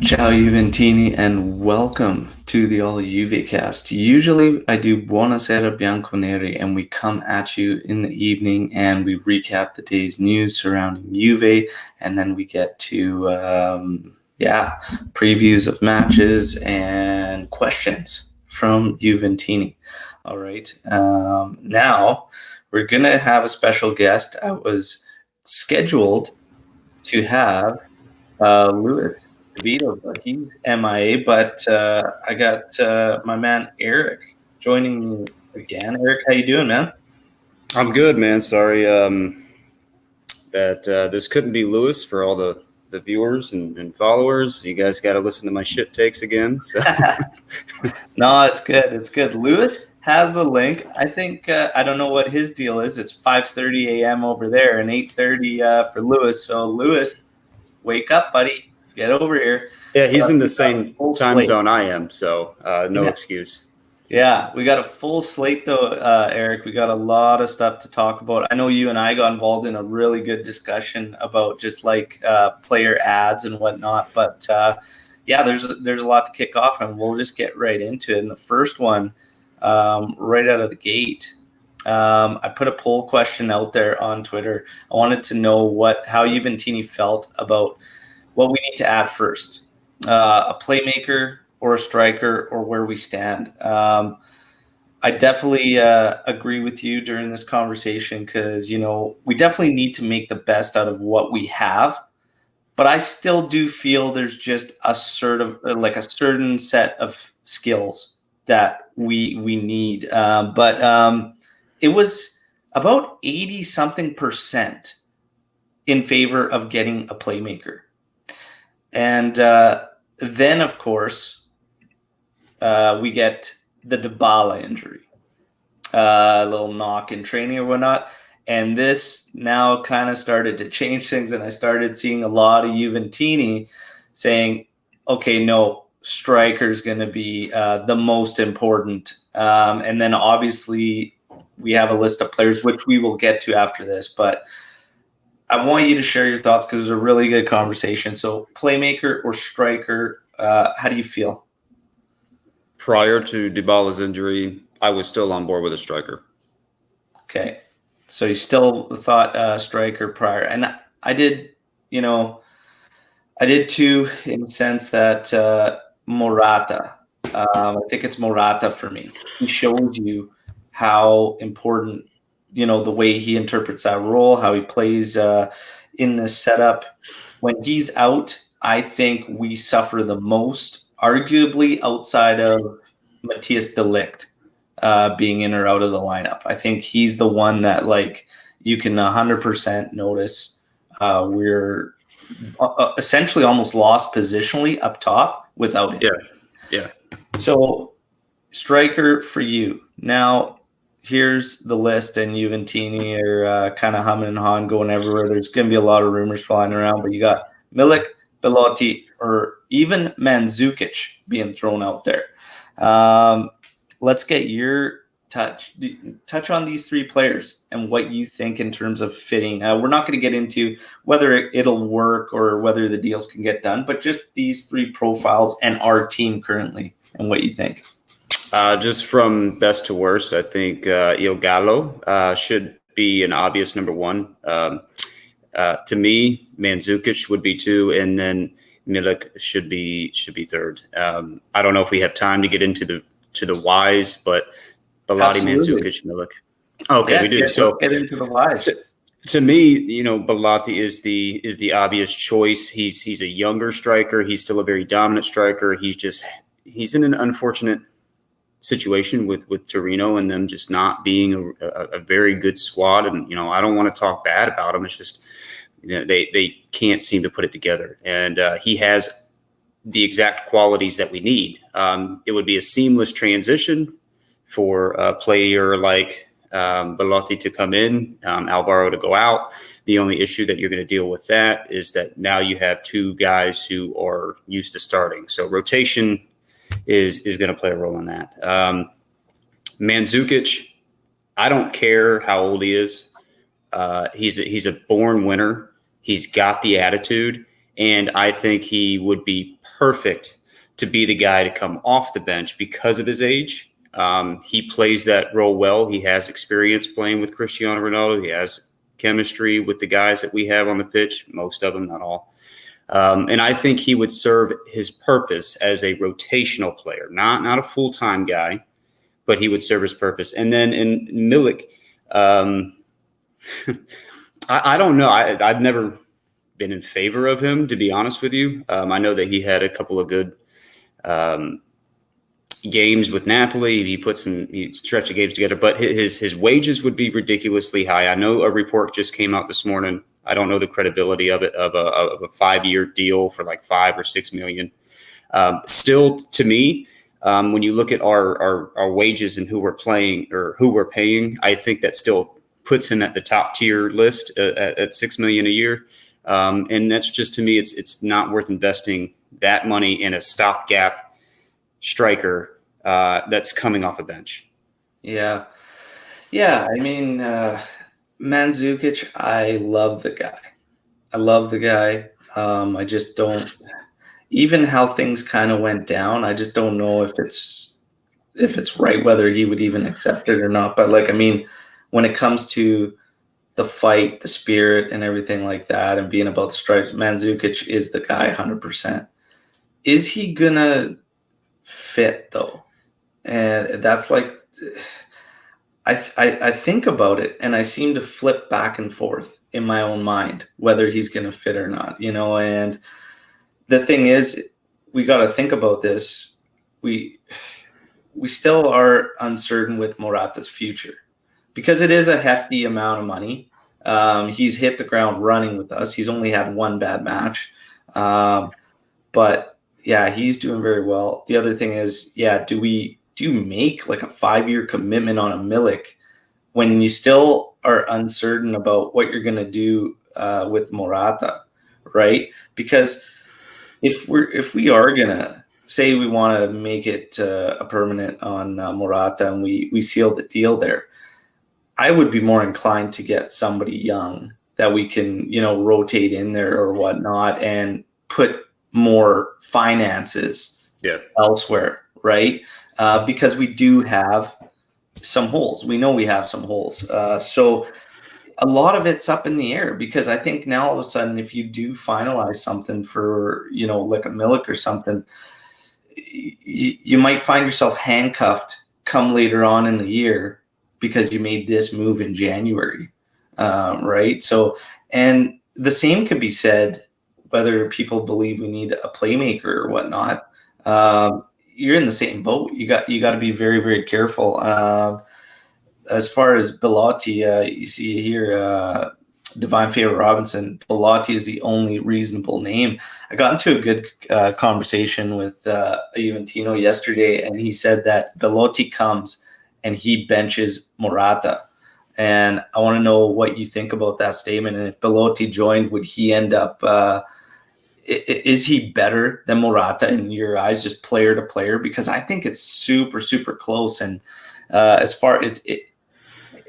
Ciao Juventini and welcome to the All Juve cast. Usually I do Buonasera Bianconeri and we come at you in the evening and we recap the day's news surrounding Juve, and then we get to previews of matches and questions from Juventini. All right. Now we're going to have a special guest. I was scheduled to have Lewis Vito, but he's MIA. But I got my man Eric joining me again. Eric, how you doing, man? I'm good, man. Sorry that this couldn't be Lewis for all the viewers and followers. You guys got to listen to my shit takes again. So. No, it's good. It's good. Lewis has the link. I think I don't know what his deal is. It's 5:30 a.m. over there and 8:30 for Lewis. So Lewis, wake up, buddy. Get over here. Yeah, he's in the same time zone I am, so no excuse. Yeah, we got a full slate though, Eric. We got a lot of stuff to talk about. I know you and I got involved in a really good discussion about just like player ads and whatnot. But there's a lot to kick off, and we'll just get right into it. And the first one, right out of the gate, I put a poll question out there on Twitter. I wanted to know how Juventini felt about what we need to add first, a playmaker or a striker, or where we stand. I definitely agree with you during this conversation because, we definitely need to make the best out of what we have. But I still do feel there's just a certain set of skills that we need. But it was about 80-something% in favor of getting a playmaker. And then, of course, we get the Dybala injury, a little knock in training or whatnot. And this now kind of started to change things. And I started seeing a lot of Juventini saying, okay, no, striker's going to be the most important. And then obviously we have a list of players, which we will get to after this. But I want you to share your thoughts because it was a really good conversation. So playmaker or striker, how do you feel? Prior to Dybala's injury, I was still on board with a striker. Okay. So you still thought striker prior. And I did too, in the sense that Morata, I think it's Morata for me. He shows you how important, the way he interprets that role, how he plays in this setup. When he's out, I think we suffer the most, arguably outside of Matthias de Ligt being in or out of the lineup. I think he's the one that you can 100% notice we're essentially almost lost positionally up top without him. Yeah. So striker for you. Now here's the list, and Juventini are kind of humming and hawing, going everywhere. There's going to be a lot of rumors flying around, but you got Milik, Belotti, or even Mandzukic being thrown out there. Let's get your touch on these three players and what you think in terms of fitting. We're not going to get into whether it'll work or whether the deals can get done, but just these three profiles and our team currently and what you think. Just from best to worst, I think Il Gallo should be an obvious number one. To me, Mandzukic would be two, and then Milik should be third. I don't know if we have time to get into the whys, but Belotti, Mandzukic, Milik. Okay, yeah, we do. So get into the whys. To me, Belotti is the obvious choice. He's a younger striker. He's still a very dominant striker. He's in an unfortunate situation with Torino and them just not being a very good squad. And I don't want to talk bad about him. It's just they can't seem to put it together. And he has the exact qualities that we need. It would be a seamless transition for a player like Belotti to come in, Alvaro to go out. The only issue that you're going to deal with that is that now you have two guys who are used to starting. So rotation is going to play a role in that. Mandzukic, I don't care how old he is. He's a born winner. He's got the attitude, and I think he would be perfect to be the guy to come off the bench because of his age. He plays that role well. He has experience playing with Cristiano Ronaldo. He has chemistry with the guys that we have on the pitch, most of them, not all. And I think he would serve his purpose as a rotational player, not a full-time guy, but he would serve his purpose. And then in Milik, I don't know. I've never been in favor of him, to be honest with you. I know that he had a couple of good games with Napoli. He stretched the games together, but his wages would be ridiculously high. I know a report just came out this morning. I don't know the credibility of it, of a 5-year deal for like $5 or $6 million. Still, to me, when you look at our wages and who we're paying, I think that still puts him at the top tier list at $6 million a year. And that's just, to me, it's not worth investing that money in a stopgap striker that's coming off a bench. Yeah. I mean, Mandzukic, I love the guy. I just don't, even how things kind of went down, I just don't know if it's right, whether he would even accept it or not. But like, I mean, when it comes to the fight, the spirit and everything like that, and being about the stripes, Mandzukic is the guy 100%. Is he gonna fit though? And that's like, I think about it and I seem to flip back and forth in my own mind whether he's going to fit or not, and the thing is, we got to think about this. We still are uncertain with Morata's future because it is a hefty amount of money. He's hit the ground running with us. He's only had one bad match. But yeah, he's doing very well. The other thing is, do you make like a 5-year commitment on a Milik when you still are uncertain about what you're going to do with Morata, right? Because if we are going to say we want to make it a permanent on Morata and we seal the deal there, I would be more inclined to get somebody young that we can, rotate in there or whatnot and put more finances elsewhere, right? Because we do have some holes. We know we have some holes. So a lot of it's up in the air because I think now all of a sudden, if you do finalize something for, like a Milik or something, you might find yourself handcuffed come later on in the year because you made this move in January, right? So, and the same could be said whether people believe we need a playmaker or whatnot. You're in the same boat. You got to be very, very careful. As far as Belotti, you see here, Divine Favor Robinson, Belotti is the only reasonable name. I got into a good conversation with a Juventino yesterday, and he said that Belotti comes and he benches Morata. And I want to know what you think about that statement. And if Belotti joined, would he end up is he better than Morata in your eyes, just player to player? Because I think it's super, super close. And as far as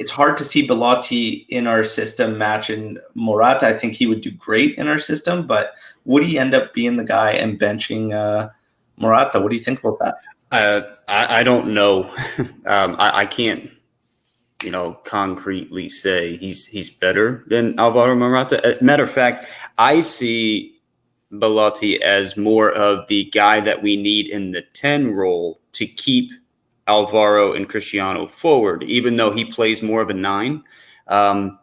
it's hard to see Belotti in our system matching Morata. I think he would do great in our system, but would he end up being the guy and benching Morata? What do you think about that? I don't know. I can't, concretely say he's better than Alvaro Morata. Matter of fact, I see Belotti as more of the guy that we need in the 10 role to keep Alvaro and Cristiano forward, even though he plays more of a 9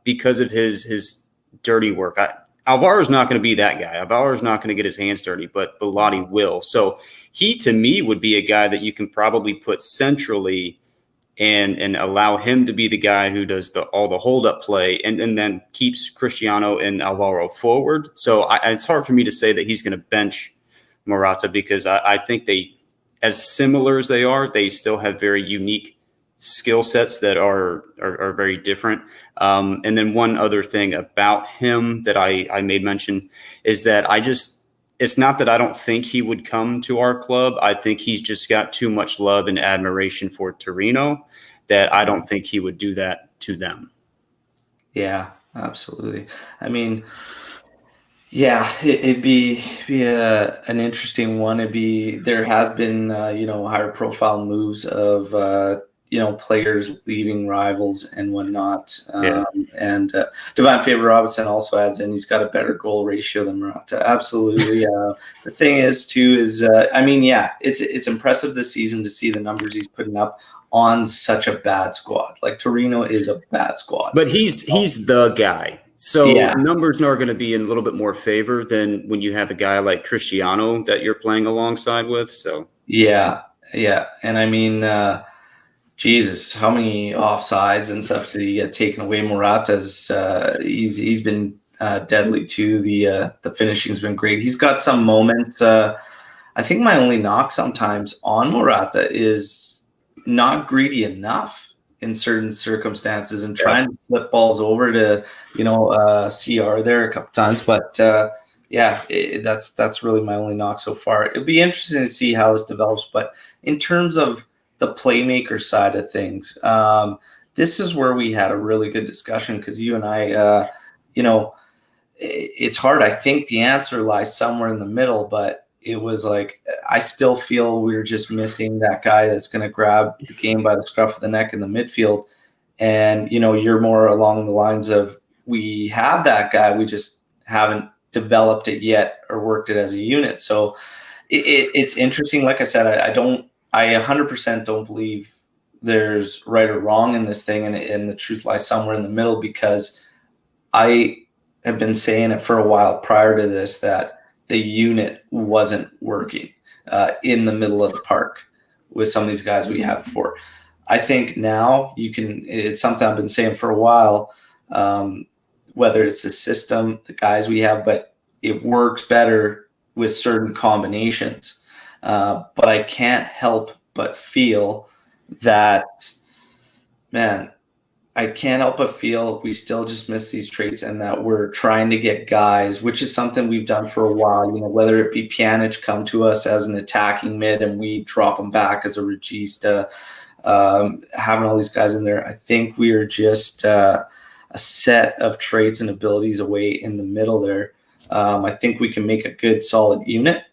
because of his dirty work. Alvaro's not going to be that guy. Alvaro's not going to get his hands dirty, but Belotti will. So he, to me, would be a guy that you can probably put centrally and allow him to be the guy who does all the hold-up play and then keeps Cristiano and Alvaro forward. So it's hard for me to say that he's going to bench Morata because I think they, as similar as they are, they still have very unique skill sets that are very different. And then one other thing about him that I made mention is that it's not that I don't think he would come to our club. I think he's just got too much love and admiration for Torino that I don't think he would do that to them. Yeah, absolutely. I mean, Yeah, it'd be an interesting one. There has been higher profile moves of players leaving rivals and whatnot. Yeah. And Devon Faber Robinson also adds in he's got a better goal ratio than Murata. Absolutely. The thing is too is yeah, it's impressive this season to see the numbers he's putting up on such a bad squad. Like Torino is a bad squad. But he's the guy. So Yeah. numbers are going to be in a little bit more favor than when you have a guy like Cristiano that you're playing alongside with. So Yeah, yeah. And I mean, Jesus, how many offsides and stuff did he get taken away? Morata's he's been deadly too. The finishing's been great. He's got some moments. I think my only knock sometimes on Morata is not greedy enough in certain circumstances and trying to slip balls over to CR there a couple times, but. That's really my only knock so far. It'll be interesting to see how this develops. But in terms of the playmaker side of things, this is where we had a really good discussion because you and I, it's hard. I think the answer lies somewhere in the middle, but it was like I still feel we were just missing that guy that's going to grab the game by the scruff of the neck in the midfield. And you're more along the lines of we have that guy, we just haven't developed it yet or worked it as a unit. So it's interesting. Like I said, I 100% don't believe there's right or wrong in this thing. And the truth lies somewhere in the middle because I have been saying it for a while prior to this, that the unit wasn't working in the middle of the park with some of these guys we had before. I think now it's something I've been saying for a while, whether it's the system, the guys we have, but it works better with certain combinations. But I can't help but feel that, man, I can't help but feel we still just miss these traits and that we're trying to get guys, which is something we've done for a while, whether it be Pjanic come to us as an attacking mid and we drop him back as a regista, having all these guys in there. I think we are just a set of traits and abilities away in the middle there. I think we can make a good, solid unit,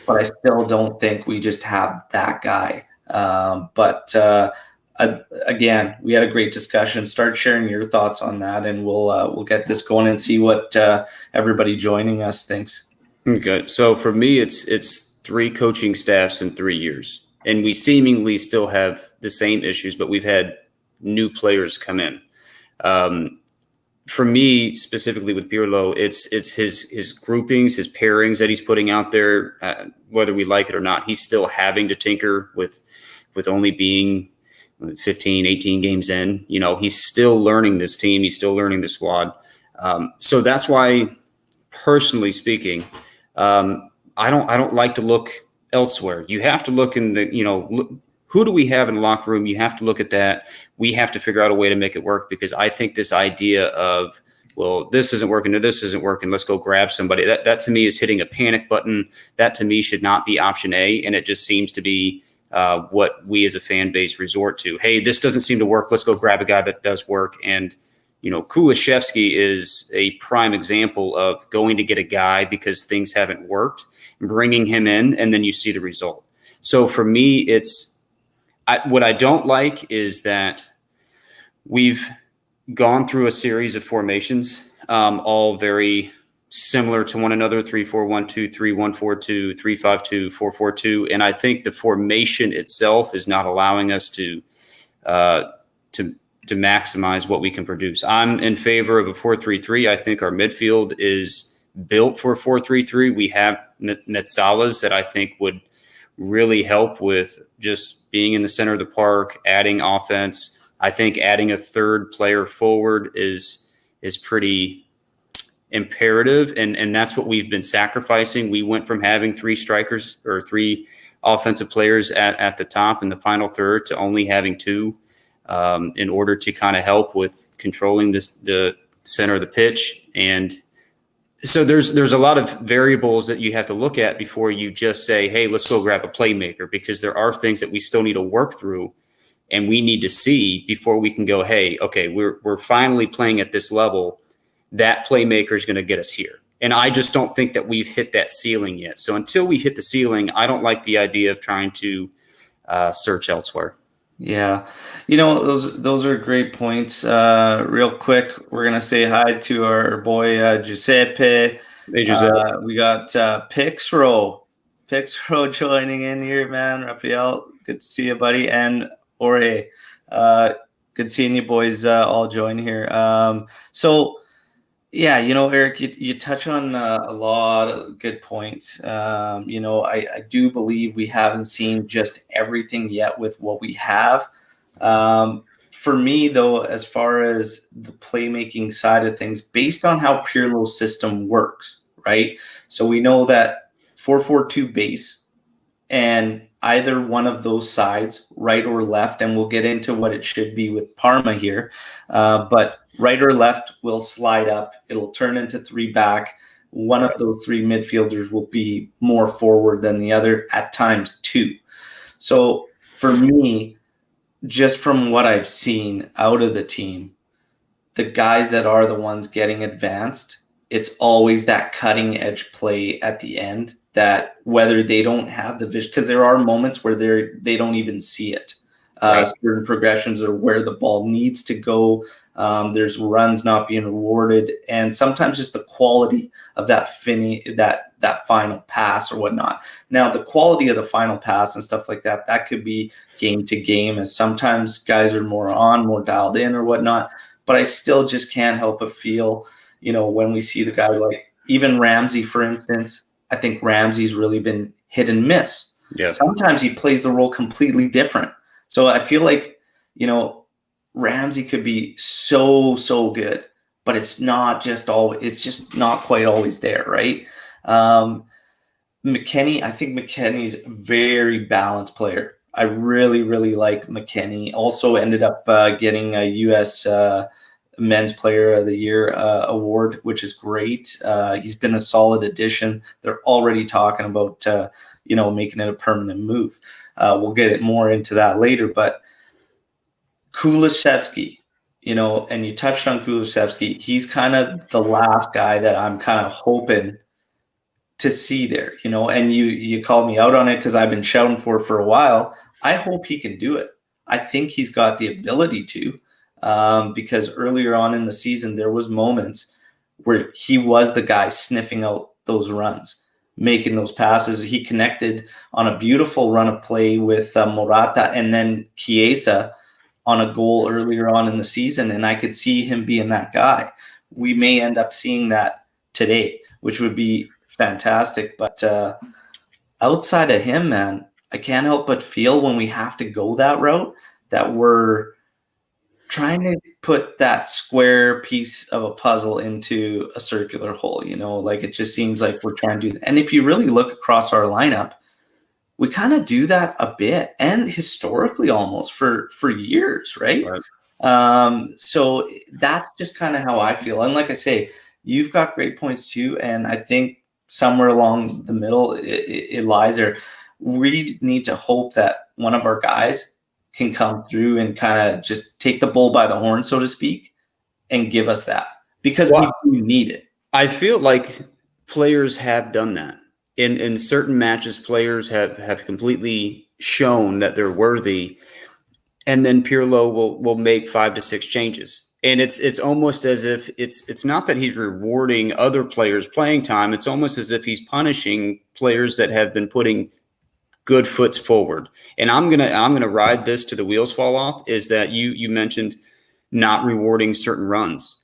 but I still don't think we just have that guy. Again, we had a great discussion. Start sharing your thoughts on that, and we'll get this going and see what everybody joining us thinks. Okay, so for me, it's 3 coaching staffs in 3 years, and we seemingly still have the same issues, but we've had new players come in. For me, specifically with Pirlo, it's his groupings, his pairings that he's putting out there. Whether we like it or not, he's still having to tinker with only being 15, 18 games in. He's still learning this team. He's still learning the squad. So that's why, personally speaking, I don't like to look elsewhere. You have to look in who do we have in the locker room? You have to look at that. We have to figure out a way to make it work because I think this idea of, well, this isn't working or this isn't working, let's go grab somebody. That to me is hitting a panic button. That to me should not be option A. And it just seems to be what we as a fan base resort to. Hey, this doesn't seem to work. Let's go grab a guy that does work. And, Kulishevsky is a prime example of going to get a guy because things haven't worked, bringing him in, and then you see the result. So for me, what I don't like is that we've gone through a series of formations, all very similar to one another: 3-4-1-2, 3-1-4-2, 3-5-2, 4-4-2, and I think the formation itself is not allowing us to maximize what we can produce. I'm in favor of a 4-3-3. I think our midfield is built for 4-3-3. We have Metsalas that I think would really help with just being in the center of the park, adding offense. I think adding a third player forward is pretty imperative, and that's what we've been sacrificing. We went from having 3 strikers or 3 offensive players at the top in the final third to only having 2 in order to kind of help with controlling the center of the pitch. And so there's a lot of variables that you have to look at before you just say, hey, let's go grab a playmaker, because there are things that we still need to work through and we need to see before we can go, hey, okay, we're finally playing at this level. That playmaker is going to get us here. And I just don't think that we've hit that ceiling yet. So until we hit the ceiling, I don't like the idea of trying to search elsewhere. Yeah, those are great points. Real quick, we're gonna say hi to our boy Giuseppe. Hey, Jose. We got Pixro joining in here, man. Raphael, good to see you, buddy, and Ore, good seeing you boys all join here. So yeah, Eric, you touch on a lot of good points. I do believe we haven't seen just everything yet with what we have. For me, though, as far as the playmaking side of things, based on how Pirlo's system works, right? So we know that 4-4-2 base, and either one of those sides, right or left, and we'll get into what it should be with Parma here, but right or left will slide up. It'll turn into 3 back. One of those 3 midfielders will be more forward than the other, at times 2. So for me, just from what I've seen out of the team, the guys that are the ones getting advanced, it's always that cutting edge play at the end, that whether they don't have the vision, because there are moments where they don't even see it. Right. Certain progressions are where the ball needs to go. There's runs not being rewarded, and sometimes just the quality of that that final pass or whatnot. Now, the quality of the final pass and stuff like that could be game to game, as sometimes guys are more dialed in or whatnot. But I still just can't help but feel, when we see the guy like even Ramsey, for instance. I think Ramsey's really been hit and miss. Yeah. Sometimes he plays the role completely different. So I feel like, Ramsey could be so good, but it's just not quite always there, right? McKennie, I think McKennie's a very balanced player. I really, really like McKennie. Also ended up getting a U.S. Men's Player of the Year award, which is great. He's been a solid addition. They're already talking about making it a permanent move. We'll get more into that later. But Kulusevski, and you touched on Kulusevski. He's kind of the last guy that I'm kind of hoping to see there. And you called me out on it because I've been shouting for a while. I hope he can do it. I think he's got the ability to. Because earlier on in the season, there was moments where he was the guy sniffing out those runs, making those passes. He connected on a beautiful run of play with Morata and then Chiesa on a goal earlier on in the season, and I could see him being that guy. We may end up seeing that today, which would be fantastic. But outside of him, man, I can't help but feel when we have to go that route that we're trying to put that square piece of a puzzle into a circular hole, like it just seems like we're trying to do that. And if you really look across our lineup, we kind of do that a bit, and historically almost for years, right? So that's just kind of how I feel. And like I say, you've got great points too, and I think somewhere along the middle it lies there. We need to hope that one of our guys can come through and kind of just take the bull by the horn, so to speak, and give us that, because we need it. I feel like players have done that. In certain matches, players have completely shown that they're worthy, and then Pirlo will make 5 to 6 changes. And it's almost as if it's not that he's rewarding other players playing time. It's almost as if he's punishing players that have been putting good foots forward. And I'm gonna ride this to the wheels fall off. Is that you mentioned not rewarding certain runs.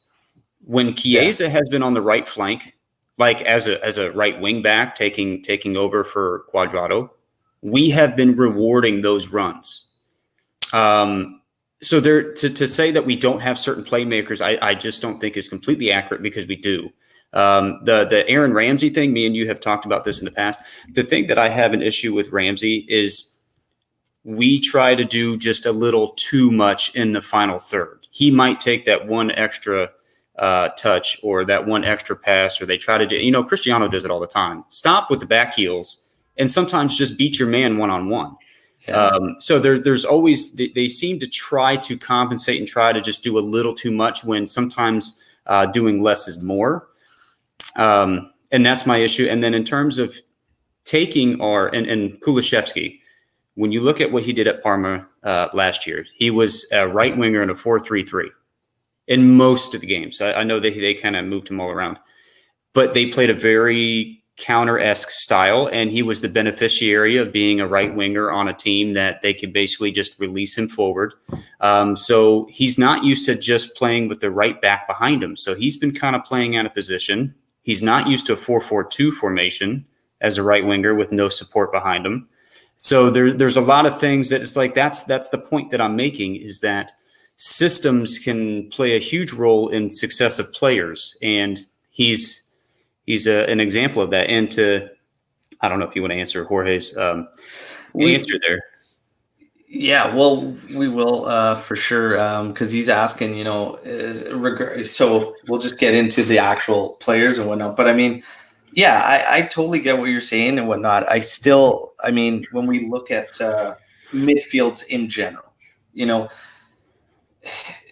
When Chiesa has been on the right flank, like as a right wing back taking over for Cuadrado, we have been rewarding those runs. So there to say that we don't have certain playmakers, I just don't think is completely accurate, because we do. The Aaron Ramsey thing, me and you have talked about this in the past. The thing that I have an issue with Ramsey is we try to do just a little too much in the final third. He might take that one extra touch or that one extra pass, or they try to do, Cristiano does it all the time. Stop with the back heels and sometimes just beat your man one-on-one. Yes. So there's always, they seem to try to compensate and try to just do a little too much, when sometimes doing less is more. And that's my issue. And then in terms of taking and Kulishevsky, when you look at what he did at Parma last year, he was a right winger in a 4-3-3 in most of the games. I know that they kind of moved him all around, but they played a very counter-esque style, and he was the beneficiary of being a right winger on a team that they could basically just release him forward. So he's not used to just playing with the right back behind him. So he's been kind of playing out of position. He's not used to a 4-4-2 formation as a right winger with no support behind him. So there's a lot of things that it's like that's the point that I'm making, is that systems can play a huge role in success of players, and he's an example of that. And I don't know if you want to answer Jorge's answer there. Yeah, well, we will for sure, because he's asking, so we'll just get into the actual players and whatnot. But I mean, yeah, I totally get what you're saying and whatnot. When we look at midfields in general,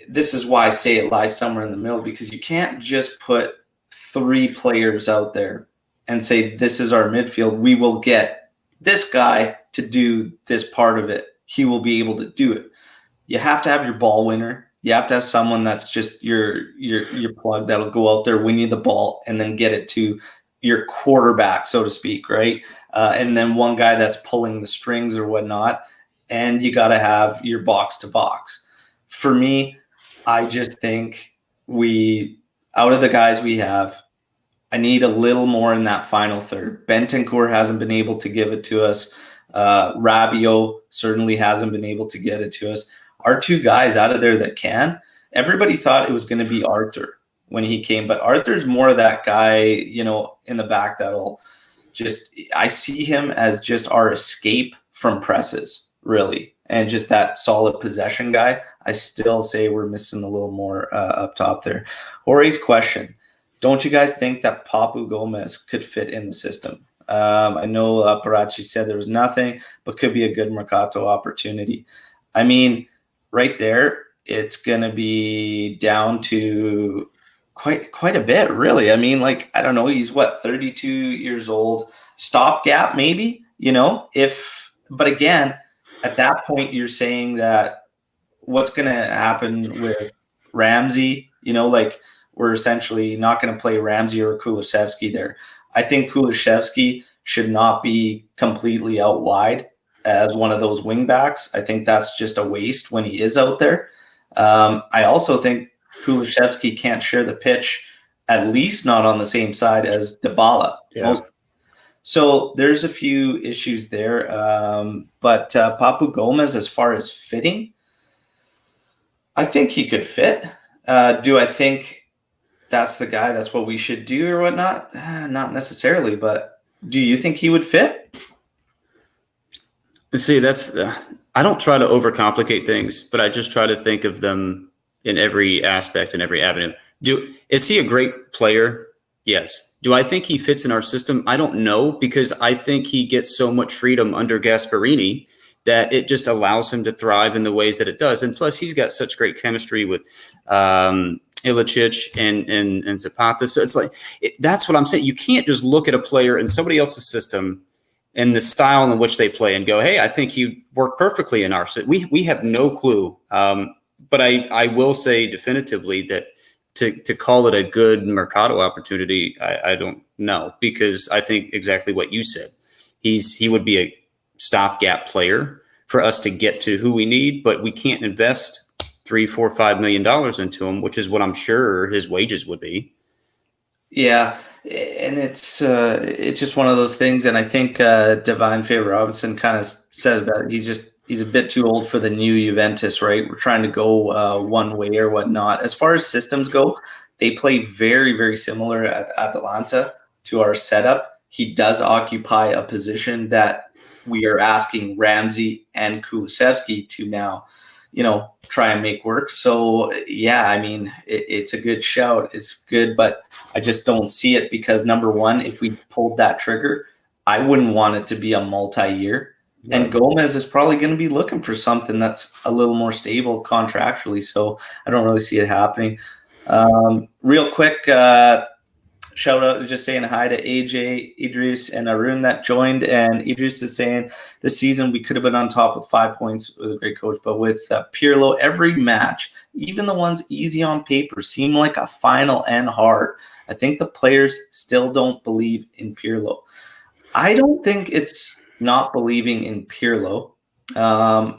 this is why I say it lies somewhere in the middle, because you can't just put 3 players out there and say, this is our midfield. We will get this guy to do this part of it. He will be able to do it. You have to have your ball winner. You have to have someone that's just your plug that'll go out there, win you the ball, and then get it to your quarterback, so to speak, right? And then one guy that's pulling the strings or whatnot. And you got to have your box to box. For me, I just think out of the guys we have, I need a little more in that final third. Bentancur hasn't been able to give it to us. Rabiot certainly hasn't been able to get it to us. Our 2 guys out of there that can, everybody thought it was going to be Arthur when he came, but Arthur's more of that guy, in the back that'll just, I see him as just our escape from presses, really. And just that solid possession guy. I still say we're missing a little more up top there. Jorge's question: don't you guys think that Papu Gomez could fit in the system? I know Parachi said there was nothing, but could be a good Mercato opportunity. I mean, right there, it's going to be down to quite a bit, really. I mean, I don't know, he's 32 years old, stopgap maybe, but again, at that point, you're saying that what's going to happen with Ramsey, we're essentially not going to play Ramsey or Kulishevsky there. I think Kulishevsky should not be completely out wide as one of those wing backs. I think that's just a waste when he is out there. I also think Kulishevsky can't share the pitch, at least not on the same side as Dybala. Yeah. So there's a few issues there. But Papu Gomez, as far as fitting, I think he could fit. Do I think that's the guy, that's what we should do or whatnot? Not necessarily, but do you think he would fit? See, I don't try to overcomplicate things, but I just try to think of them in every aspect and every avenue. Is he a great player? Yes. Do I think he fits in our system? I don't know, because I think he gets so much freedom under Gasperini that it just allows him to thrive in the ways that it does. And plus, he's got such great chemistry with Ilicic and Zapata. So it's that's what I'm saying. You can't just look at a player in somebody else's system and the style in which they play and go, hey, I think you work perfectly in our system. We have no clue. But I will say definitively that to call it a good Mercato opportunity, I don't know, because I think exactly what you said. He would be a stopgap player for us to get to who we need, but we can't invest $3, $4, $5 million into him, which is what I'm sure his wages would be. Yeah, and it's just one of those things, and I think Divine Favor Robinson kind of says that he's a bit too old for the new Juventus, right? We're trying to go one way or whatnot. As far as systems go, they play very, very similar at Atalanta to our setup. He does occupy a position that we are asking Ramsey and Kulishevsky to now, try and make work. So, yeah, I mean, it's a good shout. It's good, but I just don't see it because, number one, if we pulled that trigger, I wouldn't want it to be a multi-year. Right. And Gomez is probably going to be looking for something that's a little more stable contractually. So I don't really see it happening. Real quick, shout out, just saying hi to AJ, Idris, and Arun that joined. And Idris is saying this season we could have been on top with 5 points with a great coach, but with Pirlo, every match, even the ones easy on paper, seem like a final and hard. I think the players still don't believe in Pirlo. I don't think it's not believing in Pirlo. I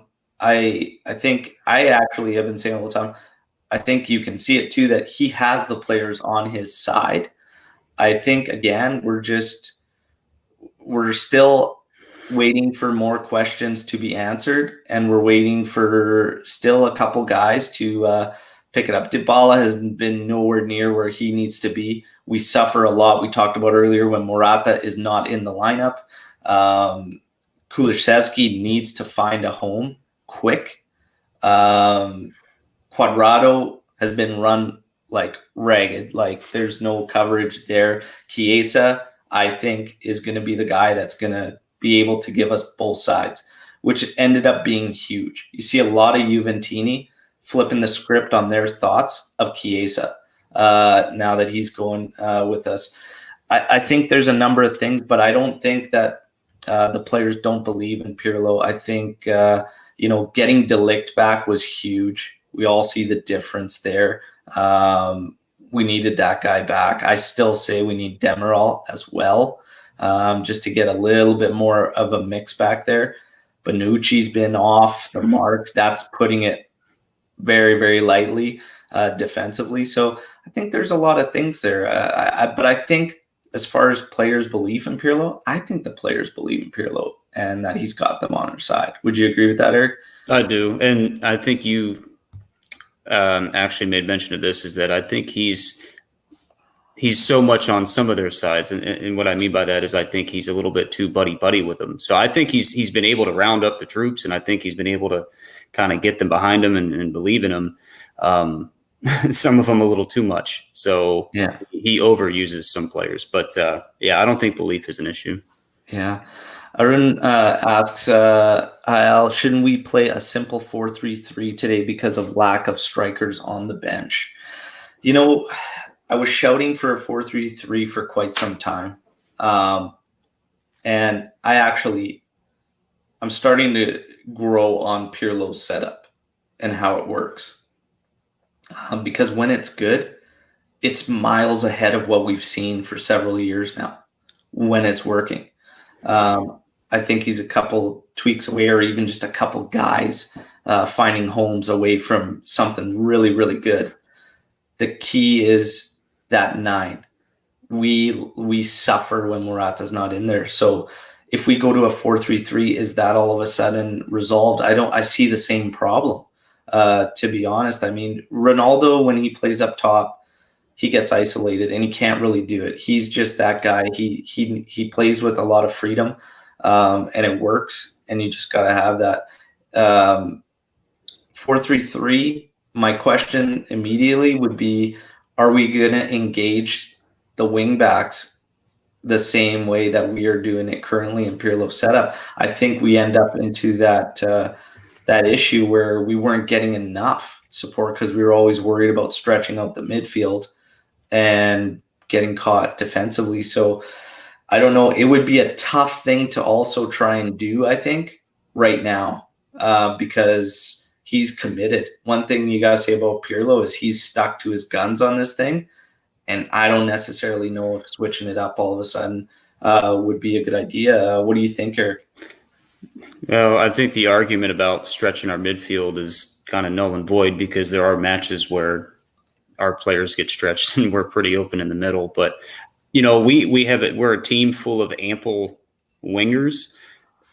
think I actually have been saying all the time, I think you can see it too, that he has the players on his side. I think, again, we're still waiting for more questions to be answered, and we're waiting for still a couple guys to pick it up. Dybala has been nowhere near where he needs to be. We suffer a lot. We talked about earlier when Morata is not in the lineup. Kulusevski needs to find a home quick. Quadrado has been run like ragged, like there's no coverage there. Chiesa, I think, is going to be the guy that's going to be able to give us both sides, which ended up being huge. You see a lot of Juventini flipping the script on their thoughts of Chiesa now that he's going with us. I think there's a number of things, but I don't think that the players don't believe in Pirlo. I think, getting De Ligt back was huge. We all see the difference there. We needed that guy back. I still say we need Demiral as well, just to get a little bit more of a mix back there. Bonucci's been off the mark. That's putting it very, very lightly defensively. So I think there's a lot of things there. But I think as far as players' belief in Pirlo, I think the players believe in Pirlo and that he's got them on their side. Would you agree with that, Eric? I do. And I think you actually made mention of this, is that I think he's so much on some of their sides. And what I mean by that is I think he's a little bit too buddy with them. So I think he's been able to round up the troops, and I think he's been able to kind of get them behind him and believe in him. Some of them a little too much. So yeah, he overuses some players. But I don't think belief is an issue. Yeah. Arun asks, Al, shouldn't we play a simple 4-3-3 today because of lack of strikers on the bench? I was shouting for a 4-3-3 for quite some time. And I'm starting to grow on Pirlo's setup and how it works. Because when it's good, it's miles ahead of what we've seen for several years now when it's working. I think he's a couple tweaks away, or even just a couple guys finding homes away from something really, really good. The key is that 9. We suffer when Morata's not in there. So if we go to a 4-3-3, is that all of a sudden resolved? I see the same problem, to be honest. I mean, Ronaldo, when he plays up top, he gets isolated and he can't really do it. He's just that guy. He plays with a lot of freedom, and it works. And you just got to have that 4-3-3. My question immediately would be: are we going to engage the wing backs the same way that we are doing it currently in Pirlo's setup? I think we end up into that issue where we weren't getting enough support because we were always worried about stretching out the midfield and getting caught defensively. So I don't know. It would be a tough thing to also try and do, I think, right now, because he's committed. One thing you got to say about Pirlo is he's stuck to his guns on this thing. And I don't necessarily know if switching it up all of a sudden would be a good idea. What do you think, Eric? Well, I think the argument about stretching our midfield is kind of null and void, because there are matches where our players get stretched and we're pretty open in the middle. But, we're a team full of ample wingers.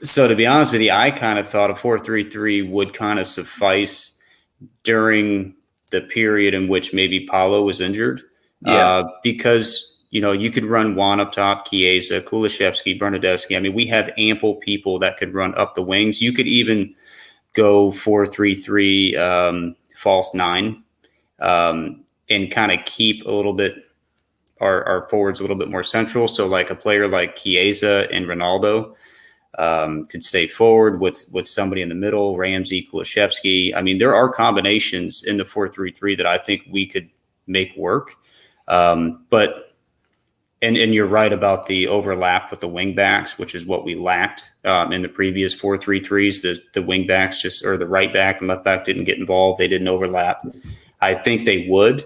So to be honest with you, I kind of thought a 4-3-3 would kind of suffice during the period in which maybe Paulo was injured. Yeah. Because, you could run Juan up top, Chiesa, Kulusevski, Bernardeschi. I mean, we have ample people that could run up the wings. You could even go 4-3-3, false 9, and kind of keep a little bit our forwards a little bit more central. So like a player like Chiesa and Ronaldo could stay forward with somebody in the middle, Ramsey, Kulusevski. I mean, there are combinations in the 4-3-3 that I think we could make work. But And you're right about the overlap with the wing backs, which is what we lacked in the previous 4-3-3s. The wing backs or the right back and left back didn't get involved. They didn't overlap. I think they would.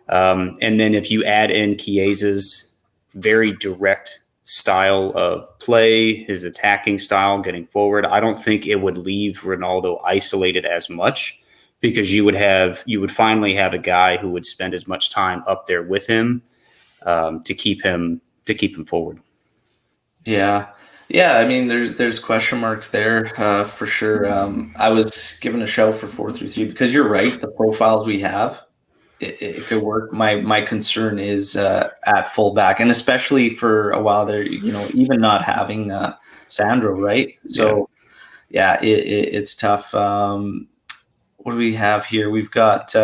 And then if you add in Chiesa's very direct style of play, his attacking style, getting forward, I don't think it would leave Ronaldo isolated as much, because you would finally have a guy who would spend as much time up there with him to keep him forward. Yeah. I mean, there's question marks there for sure. I was given a shout for 4-3-3 because you're right. The profiles we have, it could work. My concern is at fullback, and especially for a while there, even not having Sandro, right? So it's tough. What do we have here? We've got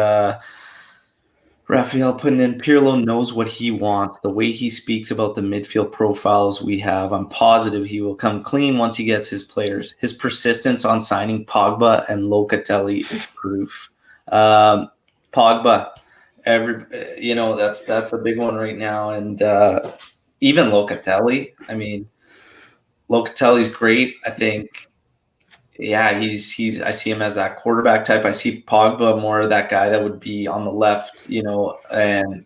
Raphael putting in, Pirlo knows what he wants. The way he speaks about the midfield profiles we have, I'm positive he will come clean once he gets his players. His persistence on signing Pogba and Locatelli is proof. Pogba, that's the big one right now. And even Locatelli, I mean, Locatelli's great. I think, he's I see him as that quarterback type. I see Pogba more that guy that would be on the left, and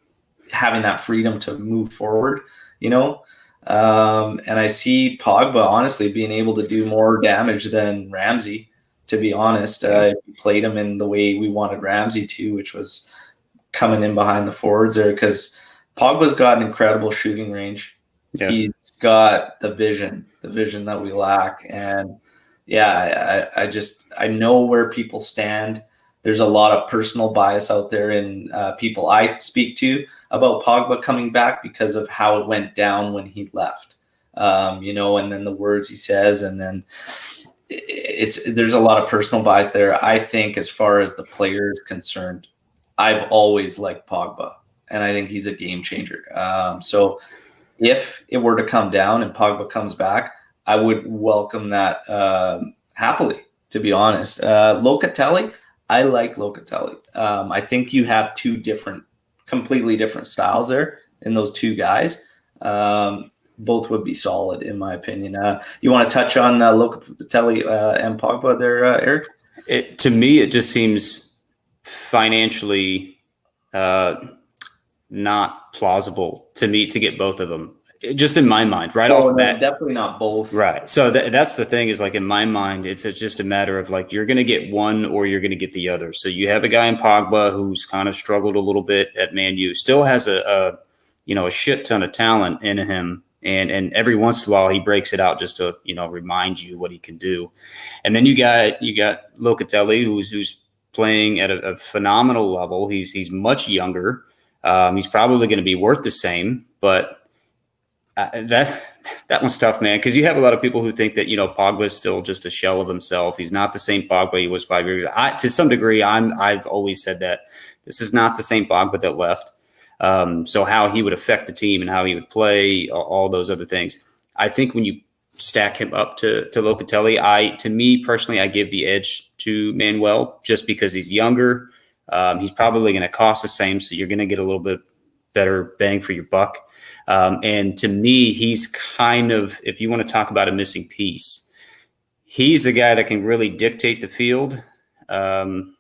having that freedom to move forward, and I see Pogba honestly being able to do more damage than Ramsey, to be honest. If we played him in the way we wanted Ramsey to, which was coming in behind the forwards there, because Pogba's got an incredible shooting range. Yeah. He's got the vision that we lack. And I know where people stand. There's a lot of personal bias out there in people I speak to about Pogba coming back because of how it went down when he left, and then the words he says, and then there's a lot of personal bias there. I think as far as the player is concerned, I've always liked Pogba, and I think he's a game changer. So if it were to come down and Pogba comes back, I would welcome that happily, to be honest. Locatelli, I like Locatelli. I think you have two completely different styles there in those two guys. Both would be solid, in my opinion. You want to touch on Locatelli and Pogba there, Eric? To me, it just seems financially not plausible to me to get both of them. Just in my mind, right off the bat. Definitely not both. Right. So that's the thing, is like, in my mind, it's just a matter of like, you're going to get one or you're going to get the other. So you have a guy in Pogba who's kind of struggled a little bit at Man U, still has a shit ton of talent in him. And every once in a while he breaks it out just to, remind you what he can do. And then you got Locatelli who's playing at a phenomenal level. He's much younger. He's probably going to be worth the same, but that one's tough, man, because you have a lot of people who think that Pogba is still just a shell of himself. He's not the same Pogba he was 5 years ago. To some degree, I've always said that this is not the same Pogba that left. So how he would affect the team and how he would play, all those other things. I think when you stack him up to Locatelli, to me personally, I give the edge to Manuel just because he's younger. He's probably going to cost the same, so you're going to get a little bit better bang for your buck. And to me, he's kind of, if you want to talk about a missing piece, he's the guy that can really dictate the field. And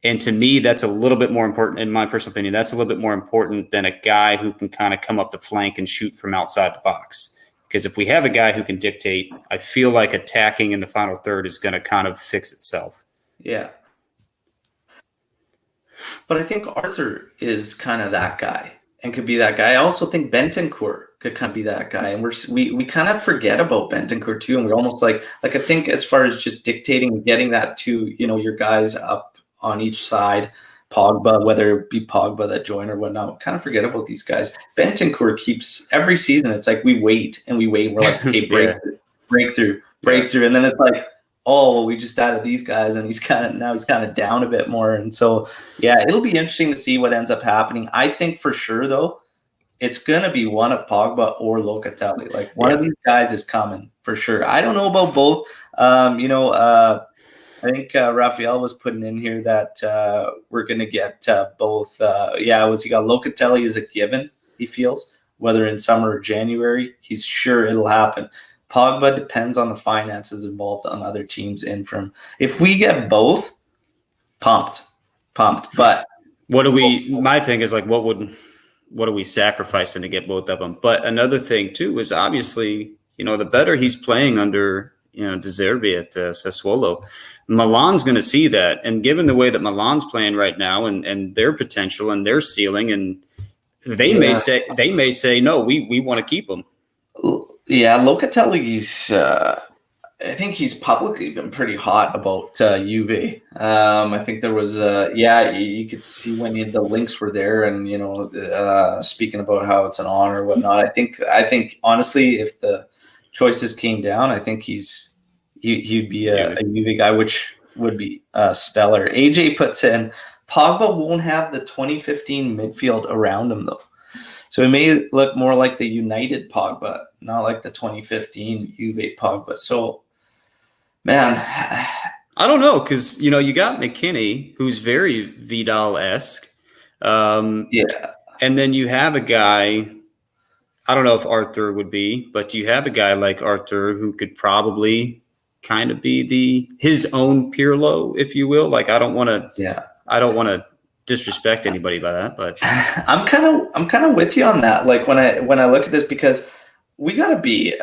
to me, that's a little bit more important, in my personal opinion, that's a little bit more important than a guy who can kind of come up the flank and shoot from outside the box. Because if we have a guy who can dictate, I feel like attacking in the final third is going to kind of fix itself. Yeah. But I think Arthur is kind of that guy and could be that guy. I also think Bentancur could kind of be that guy. And we kind of forget about Bentancur too. And we're almost like I think as far as just dictating and getting that to, your guys up on each side, Pogba, whether it be Pogba that join or whatnot, kind of forget about these guys. Bentancur keeps every season. It's like we wait. And we're like, okay, breakthrough. And then it's like, oh, well, we just added these guys, and he's kind of down a bit more. And so, it'll be interesting to see what ends up happening. I think for sure, though, it's going to be one of Pogba or Locatelli. Like one of these guys is coming for sure. I don't know about both. I think Raphael was putting in here that we're going to get both. He got Locatelli as a given, he feels. whether in summer or January, he's sure it'll happen. Pogba depends on the finances involved on other teams in from. If we get both, pumped. But my thing is like, what are we sacrificing to get both of them? But another thing too is obviously, the better he's playing under, De Zerbi at Sassuolo, Milan's going to see that. And given the way that Milan's playing right now and their potential and their ceiling, and they may say, no, we want to keep him. Yeah, Locatelli's, I think he's publicly been pretty hot about Juve. I think there was, you could see when the links were there, and speaking about how it's an honor or whatnot. I think honestly, if the choices came down, I think he'd be a Juve guy, which would be stellar. AJ puts in, Pogba won't have the 2015 midfield around him though. So it may look more like the United Pogba, not like the 2015 Juve Pogba. So, man, I don't know, because you got McKinney, who's very Vidal-esque, and then you have a guy. I don't know if Arthur would be, but you have a guy like Arthur who could probably kind of be his own Pirlo, if you will. Like I don't want to disrespect anybody by that, but I'm kind of with you on that. Like when I look at this, because we got to be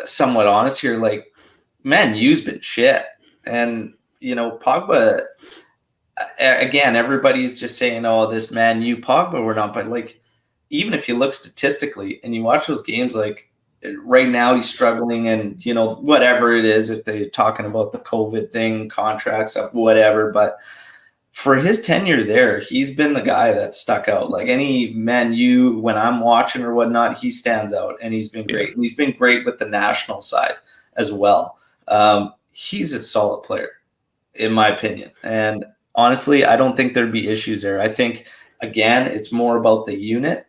somewhat honest here. Like, Man U's been shit, and Pogba. Again, everybody's just saying, "Oh, this Man U Pogba, we're not." But like, even if you look statistically and you watch those games, like right now he's struggling, and whatever it is, if they're talking about the COVID thing, contracts, whatever, but. For his tenure there, he's been the guy that stuck out. Like any Man U, when I'm watching or whatnot, he stands out, and he's been great. And he's been great with the national side as well. He's a solid player, in my opinion. And honestly, I don't think there'd be issues there. I think, again, it's more about the unit.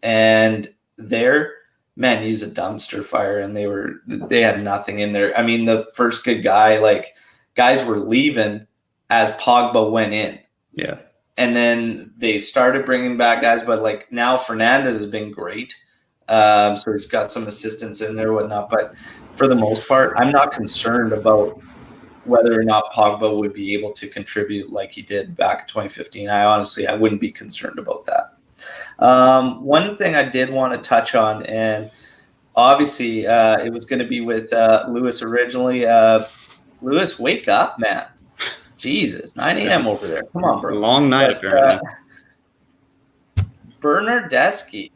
And there, Man U's a dumpster fire, and they had nothing in there. I mean, the first good guy, like guys were leaving as Pogba went in. Yeah. And then they started bringing back guys, but like now Fernandez has been great. So he's got some assistance in there, whatnot. But for the most part, I'm not concerned about whether or not Pogba would be able to contribute like he did back in 2015. I wouldn't be concerned about that. One thing I did want to touch on, and obviously it was going to be with Lewis originally. Lewis, wake up, man. Jesus, 9 a.m. over there. Come on, bro. Long night, apparently. Bernardeschi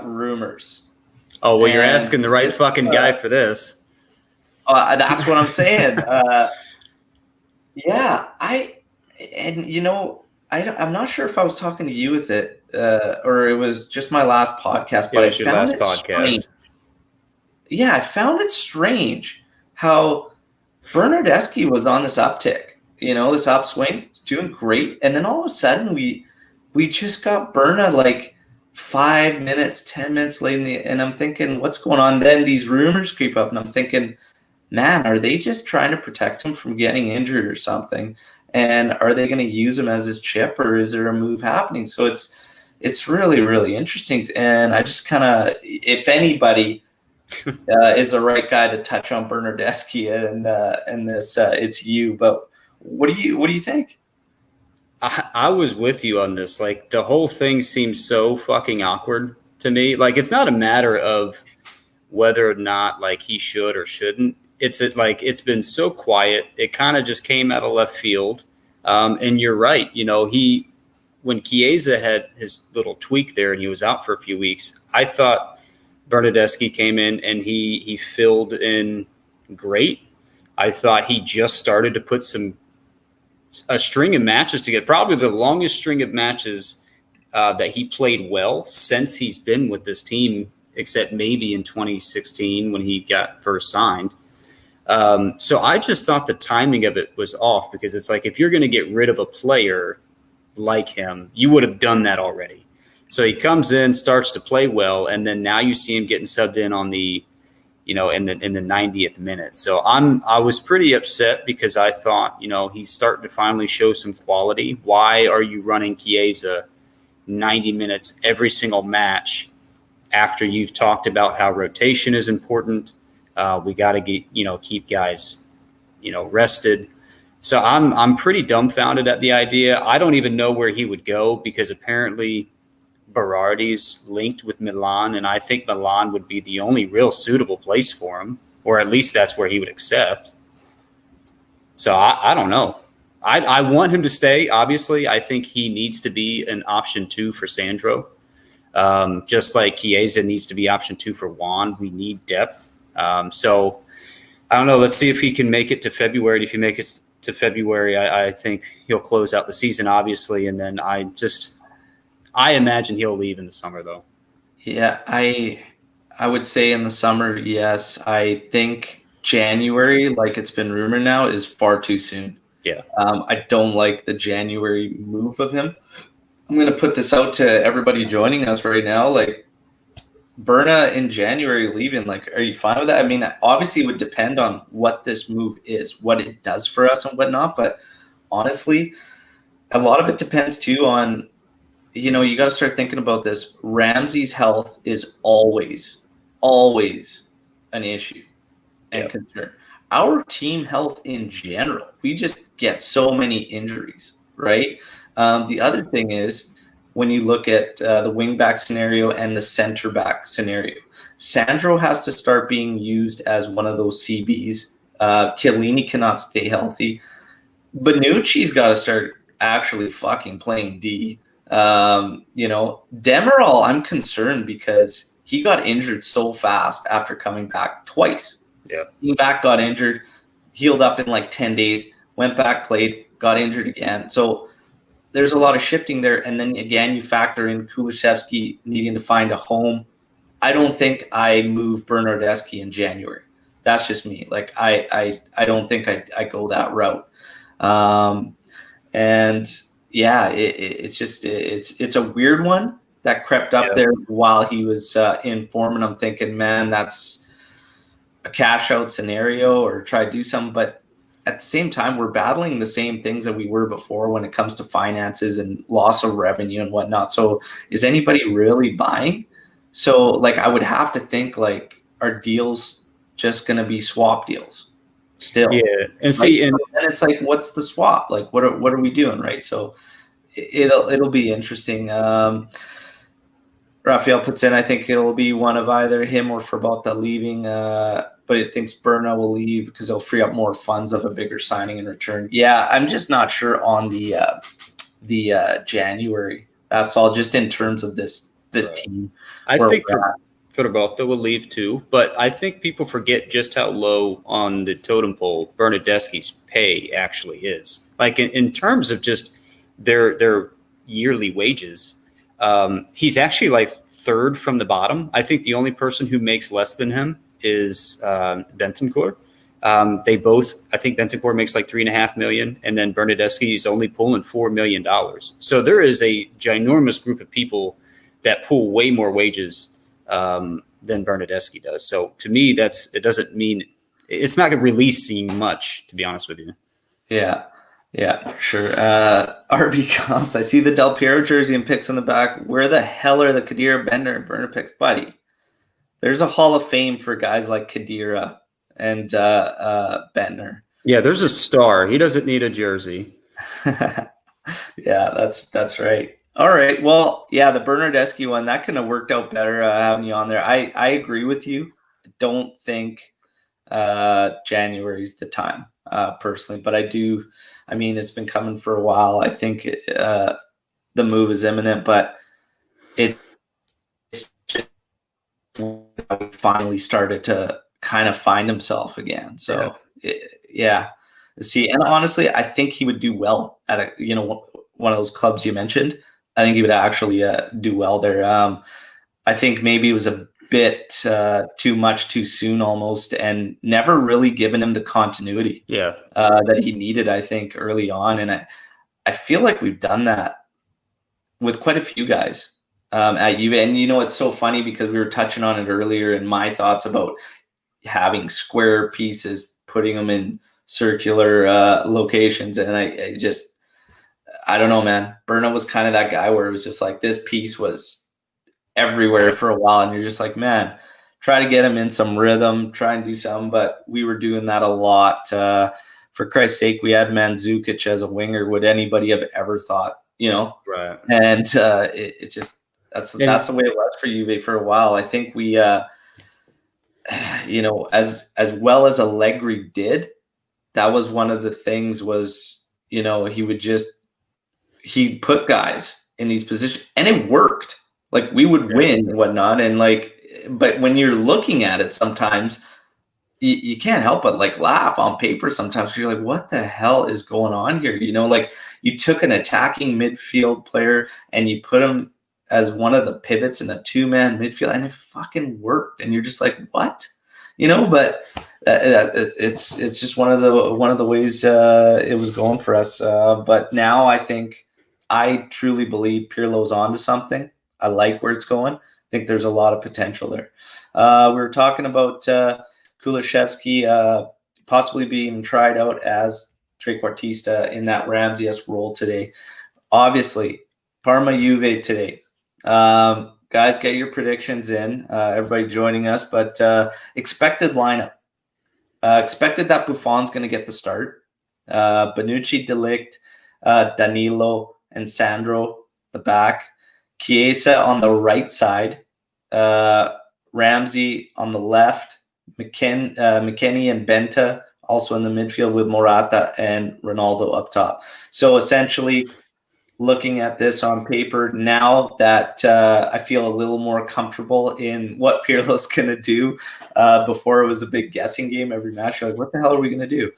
rumors. Oh, well, you're asking the right fucking guy for this. That's what I'm saying. I'm not sure if I was talking to you with it or it was just my last podcast, but I found it strange. Yeah, I found it strange how Bernardeschi was on this uptick. This upswing, it's doing great. And then all of a sudden we just got Berna like 5 minutes, 10 minutes late and I'm thinking, what's going on? Then these rumors creep up and I'm thinking, man, are they just trying to protect him from getting injured or something? And are they going to use him as his chip, or is there a move happening? So it's really, really interesting. And I just kind of, if anybody is the right guy to touch on Bernardeschi and this, it's you. But what do you think? I was with you on this. Like the whole thing seems so fucking awkward to me. Like it's not a matter of whether or not like he should or shouldn't. It's been so quiet. It kind of just came out of left field. And you're right. When Chiesa had his little tweak there and he was out for a few weeks, I thought Bernardeschi came in and he filled in great. I thought he just started to put a string of matches together, probably the longest string of matches that he played well since he's been with this team, except maybe in 2016 when he got first signed. So I just thought the timing of it was off, because it's like, if you're going to get rid of a player like him, you would have done that already. So he comes in, starts to play well, and then now you see him getting subbed in on the, in the 90th minute. So I was pretty upset, because I thought, he's starting to finally show some quality. Why are you running Chiesa 90 minutes every single match after you've talked about how rotation is important. We got to keep guys, rested. So I'm pretty dumbfounded at the idea. I don't even know where he would go, because apparently Berardi's linked with Milan, and I think Milan would be the only real suitable place for him, or at least that's where he would accept. So I don't know. I want him to stay. Obviously, I think he needs to be an option 2 for Sandro, just like Chiesa needs to be option 2 for Juan. We need depth. So I don't know. Let's see if he can make it to February. If he makes it to February, I think he'll close out the season, obviously, and then I imagine he'll leave in the summer, though. Yeah, I would say in the summer, yes. I think January, like it's been rumored now, is far too soon. Yeah. I don't like the January move of him. I'm going to put this out to everybody joining us right now. Like, Buona in January leaving, like, are you fine with that? I mean, obviously it would depend on what this move is, what it does for us and whatnot. But honestly, a lot of it depends too on, you got to start thinking about this. Ramsey's health is always an issue and concern. Our team health in general, we just get so many injuries, right? The other thing is, when you look at the wing back scenario and the center back scenario, Sandro has to start being used as one of those CBs. Chiellini cannot stay healthy. Bonucci's got to start actually fucking playing D. Demiral, I'm concerned because he got injured so fast after coming back twice. Yeah. Came back, got injured, healed up in like 10 days, went back, played, got injured again. So there's a lot of shifting there. And then again, you factor in Kulusevski needing to find a home. I don't think I move Bernardeschi in January. That's just me. Like, I don't think I go that route. And yeah, it's a weird one that crept up there while he was in form. And I'm thinking, man, that's a cash out scenario, or try to do something. But at the same time, we're battling the same things that we were before when it comes to finances and loss of revenue and whatnot. So is anybody really buying? So like, I would have to think, like, are deals just going to be swap deals still? Yeah. And see, and it's like, what's the swap? Like, what are we doing? Right. So it'll be interesting. Raphael puts in, I think it'll be one of either him or Frabotta leaving, but it thinks Buona will leave because they'll free up more funds of a bigger signing in return. Yeah, I'm just not sure on the January. That's all, just in terms of this team. I think Frabotta will leave too, but I think people forget just how low on the totem pole Bernardeschi's pay actually is. Like, in terms of just their yearly wages. He's actually like third from the bottom. I think the only person who makes less than him is Bentancur. I think Bentancur makes like $3.5 million, and then Bernardeschi is only pulling $4 million. So there is a ginormous group of people that pull way more wages than Bernardeschi does. So to me, it doesn't mean it's not releasing much, to be honest with you. Yeah. Yeah, for sure. RB comps. I see the Del Piero jersey and picks in the back. Where the hell are the Khedira, Bender, and Burner picks, buddy? There's a Hall of Fame for guys like Khedira and Bender. Yeah, there's a star. He doesn't need a jersey. Yeah, that's right. All right. Well, yeah, the Bernardeschi one, that kind of worked out better having you on there. I agree with you. I don't think January's the time, personally, but I do. I mean, it's been coming for a while. I think the move is imminent, but it's just finally started to kind of find himself again. So, yeah. See, and honestly, I think he would do well at one of those clubs you mentioned. I think he would actually do well there. I think maybe it was a bit too much too soon almost, and never really given him the continuity that he needed, I think, early on. And I feel like we've done that with quite a few guys at Juve. And it's so funny because we were touching on it earlier in my thoughts about having square pieces, putting them in circular locations. And I don't know, man. Berna was kind of that guy where it was just like, this piece was everywhere for a while, and you're just like, man, try to get him in some rhythm, try and do something. But we were doing that a lot. For Christ's sake, we had Mandzukic as a winger. Would anybody have ever thought, Right. And it just that's the way it was for Juve for a while. I think we, as well as Allegri did, that was one of the things was, he'd put guys in these positions, and it worked. Like we would win and whatnot, and but when you're looking at it, sometimes you can't help but laugh on paper sometimes, because you're like, what the hell is going on here? Like you took an attacking midfield player and you put him as one of the pivots in a 2-man midfield, and it fucking worked. And you're just like, what? But it's just one of the ways it was going for us. But now I truly believe Pirlo's onto something. I like where it's going. I think there's a lot of potential there. We were talking about Kulusevski possibly being tried out as trequartista in that Ramsey-esque role today. Obviously, Parma Juve today. Guys, get your predictions in. Everybody joining us, but expected lineup. Expected that Buffon's going to get the start. Bonucci, De Ligt, Danilo, and Sandro, the back. Chiesa on the right side. Ramsey on the left. McKennie and Benta also in the midfield, with Morata and Ronaldo up top. So essentially, looking at this on paper now that I feel a little more comfortable in what Pirlo's going to do. Before, it was a big guessing game every match. You're like, what the hell are we going to do?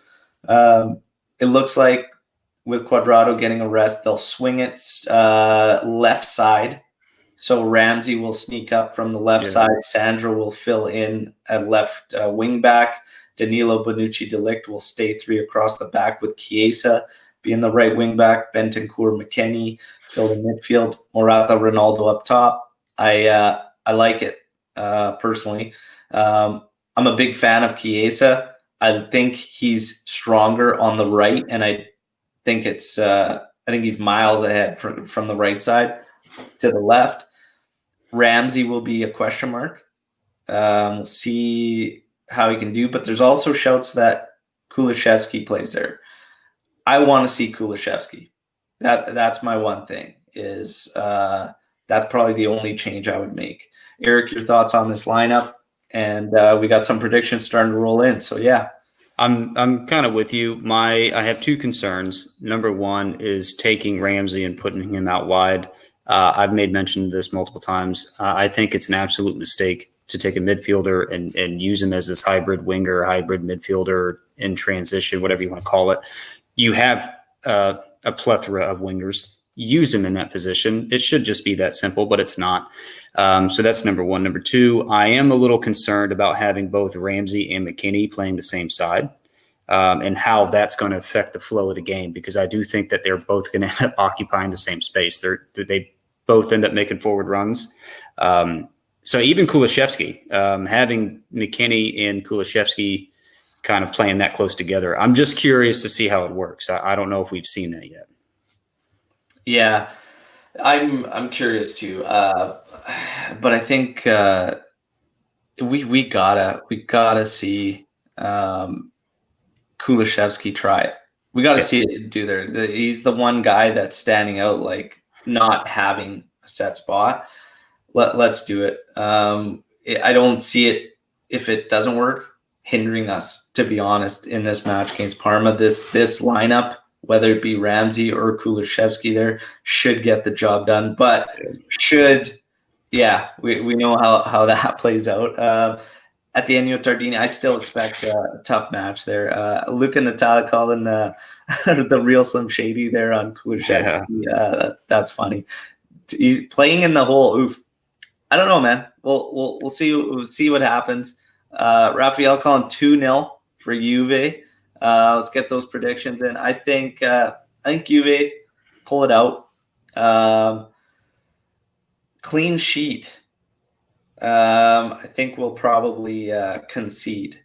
It looks like with Cuadrado getting a rest, they'll swing it left side. So Ramsey will sneak up from the left side. Sandro will fill in at left wing back. Danilo, Bonucci, De Ligt will stay 3 across the back, with Chiesa being the right wing back. Bentancur, McKennie fill the midfield. Morata, Ronaldo up top. I like it personally. I'm a big fan of Chiesa. I think he's stronger on the right, and I think he's miles ahead from the right side to the left. Ramsey will be a question mark. We'll see how he can do, but there's also shouts that Kulusevski plays there. I want to see Kulusevski. That's my one thing. Is that's probably the only change I would make. Eric, your thoughts on this lineup? And we got some predictions starting to roll in. So yeah, I'm kind of with you. I have 2 concerns. Number one is taking Ramsey and putting him out wide. I've made mention of this multiple times. I think it's an absolute mistake to take a midfielder and use him as this hybrid winger, hybrid midfielder in transition, whatever you want to call it. You have a plethora of wingers. Use him in that position. It should just be that simple, but it's not. So that's number one. Number two, I am a little concerned about having both Ramsey and McKennie playing the same side, and how that's going to affect the flow of the game, because I do think that they're both going to end up occupying the same space. They both end up making forward runs. So even Kulusevski, having McKennie and Kulusevski kind of playing that close together, I'm just curious to see how it works. I don't know if we've seen that yet. Yeah, I'm curious too. But I think we gotta see Kulusevski try it. We gotta see it do there. He's the one guy that's standing out, like not having a set spot. Let's do it. I don't see it, if it doesn't work, hindering us, to be honest, in this match against Parma. This lineup, whether it be Ramsey or Kulusevski, there should get the job done. But we know how that plays out. At the Ennio Tardini, I still expect a tough match there. Luca Natale calling the real Slim Shady there on Kulusevski. Yeah. That's funny. He's playing in the hole. Oof. I don't know, man. We'll see. We'll see what happens. Raphael calling 2-0 for Juve. Let's get those predictions in. I think Juve pull it out. Clean sheet. I think we'll probably concede.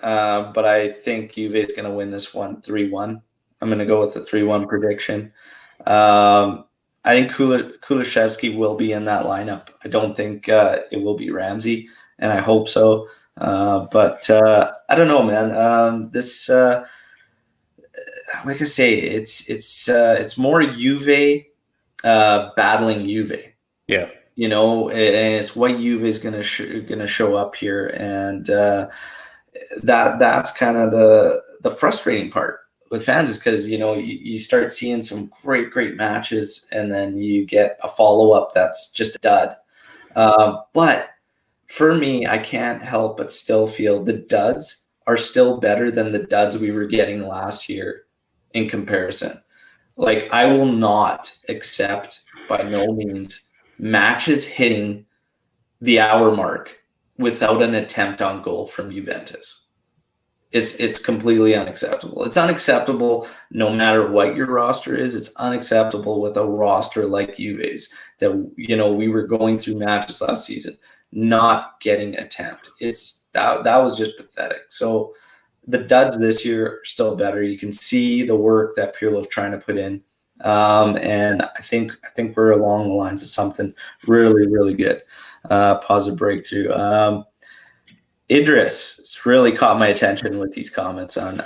But I think Juve is going to win this one 3-1. I'm going to go with a 3-1 prediction. I I think Kulishevsky will be in that lineup. I don't think it will be Ramsey, and I hope so. But I don't know, man. This, like I say, it's more Juve battling Juve. Yeah. You know, and it's what Juve is gonna show up here, and that's kind of the frustrating part with fans is because you start seeing some great matches, and then you get a follow up that's just a dud. But for me, I can't help but still feel the duds are still better than the duds we were getting last year in comparison. Like, I will not accept by no means matches hitting the hour mark without an attempt on goal from Juventus. It's completely unacceptable. It's unacceptable no matter what your roster is. It's unacceptable with a roster like Juve's that we were going through matches last season not getting attempt. That was just pathetic. So the duds this year are still better. You can see the work that Pirlo's trying to put in. And I think we're along the lines of something really, really good. Positive breakthrough. Idris has really caught my attention with these comments on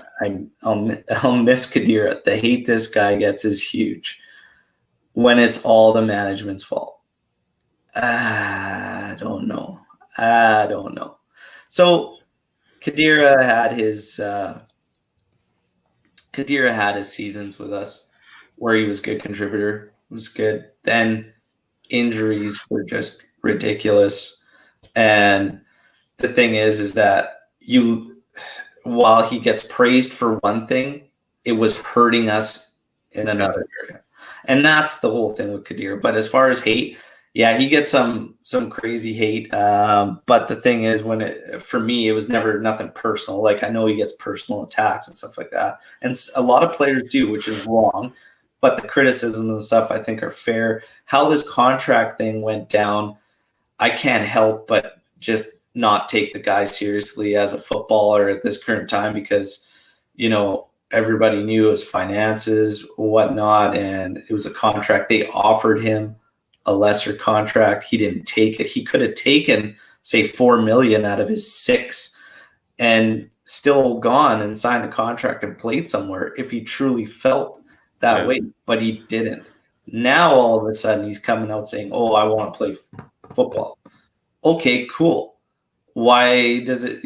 I'll miss Khedira. The hate this guy gets is huge when it's all the management's fault. I don't know. So Khedira had his seasons with us where he was a good contributor. It was good. Then injuries were just ridiculous. And the thing is that while he gets praised for one thing, it was hurting us in another area. And that's the whole thing with Khedira. But as far as hate, yeah, he gets some crazy hate. But the thing is, for me, it was never nothing personal. Like, I know he gets personal attacks and stuff like that. And a lot of players do, which is wrong. But the criticisms and stuff, I think, are fair. How this contract thing went down, I can't help but just not take the guy seriously as a footballer at this current time because, everybody knew his finances, whatnot, and it was a contract. They offered him a lesser contract. He didn't take it. He could have taken, say, $4 million out of his 6 and still gone and signed a contract and played somewhere if he truly felt that way, but he didn't. Now, all of a sudden, he's coming out saying, oh, I want to play football. Okay, cool. Why does it,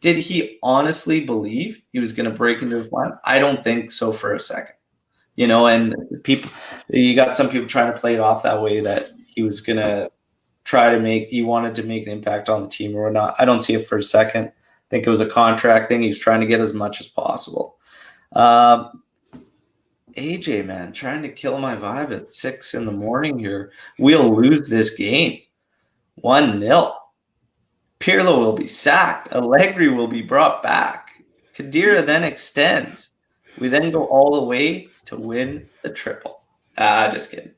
did he honestly believe he was going to break into his line? I don't think so for a second. And you got some people trying to play it off that way that he was going to he wanted to make an impact on the team or not. I don't see it for a second. I think it was a contract thing. He was trying to get as much as possible. AJ, man, trying to kill my vibe at 6 a.m. here. We'll lose this game 1-0. Pirlo will be sacked. Allegri will be brought back. Khedira then extends. We then go all the way to win the triple. Just kidding.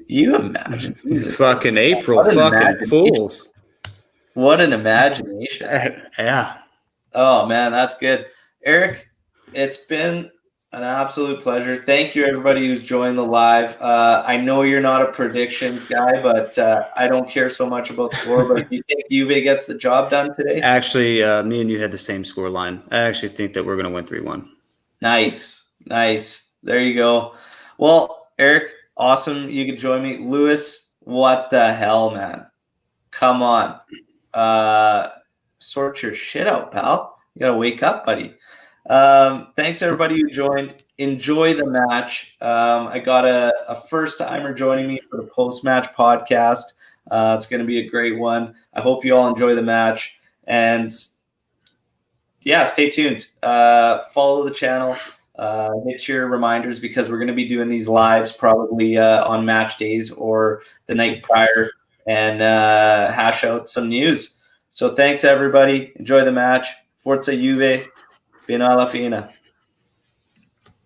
You imagine. Fucking April. Fucking fools. What an imagination. Yeah. Oh, man, that's good. Eric, it's been an absolute pleasure. Thank you, everybody who's joined the live. I know you're not a predictions guy, but I don't care so much about score. But do you think Juve gets the job done today? Actually, me and you had the same score line. I actually think that we're going to win 3-1. Nice. There you go. Well, Eric, awesome. You could join me. Lewis, what the hell, man? Come on. Sort your shit out, pal. You got to wake up, buddy. Thanks everybody who joined. Enjoy the match. I got a first timer joining me for the post-match podcast. It's going to be a great one. I hope you all enjoy the match, and yeah, stay tuned. Follow the channel. Hit your reminders because we're going to be doing these lives probably on match days or the night prior and hash out some news. So thanks everybody. Enjoy the match. Forza Juve. Fino alla fine.